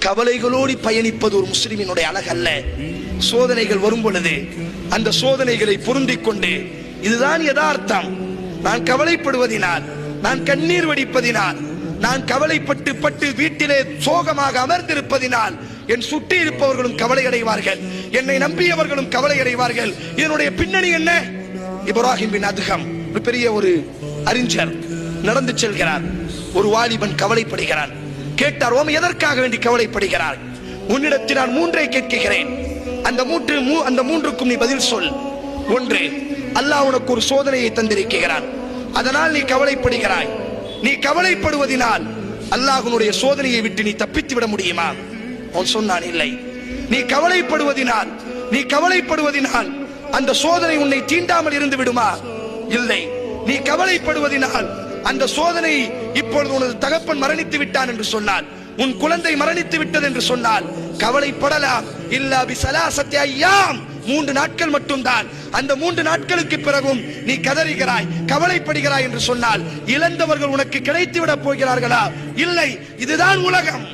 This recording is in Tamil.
கவலைகளோடு பயணிப்பது ஒரு முஸ்லிமினுடைய அழகல்ல. சோதனைகள் வரும் பொழுது அந்த சோதனைகளை பொருந்திக் கொண்டு, இதுதான் யதார்த்தம், நான் கவலைப்படுவதினால், நான் கண்ணீர் வடிப்பதினால், நான் கவலைப்பட்டு பட்டு வீட்டிலே சோகமாக அமர்ந்திருப்பதினால் என் சுற்றி இருப்பவர்களும் கவலை அடைவார்கள், என்னை நம்பியவர்களும் கவலை அடைவார்கள். இதனுடைய பின்னணி என்ன? இப்ராஹிம் பின் அதுகம் ஒரு பெரிய ஒரு அறிஞர் நடந்து செல்கிறார். ஒரு வாலிபன் கவலைப்படுகிறான். கேட்டார், ஓம் எதற்காக வேண்டி கவலைப்படுகிறார்? உன்னிடத்தில் நான் மூன்றை கேட்கிறேன், அந்த மூன்றுக்கும் நீ பதில் சொல். ஒன்று, அல்லாஹ் உனக்கு ஒரு சோதனையை தந்திருக்கிறான், அதனால் நீ கவலைப்படுகிறாய். நீ கவலைப்படுவதினால் அல்லாஹ்வுடைய சோதனையை விட்டு நீ தப்பித்து விட முடியுமா? அவன் சொன்னான், இல்லை. நீ கவலைப்படுவதினால் அந்த சோதனை உன்னை தீண்டாமல் இருந்து விடுமா? இல்லை. நீ கவலைப்படுவதினால் அந்த சோதனை, இப்பொழுது உனது தகப்பன் மரணித்து விட்டான் என்று சொன்னால், உன் குழந்தை மரணித்து விட்டது என்று சொன்னால் கவலைப்படலாம். இல்லா பிஸலாஸத்தி அய்யாம், 3 நாட்கள் மட்டும்தான். அந்த 3 நாட்களுக்கு பிறகும் நீ கதறுகிறாய், கவலைப்படுகிறாய் என்று சொன்னால் இழந்தவர்கள் உனக்கு கிடைத்து விட போகிறார்களா? இல்லை. இதுதான் உலகம்.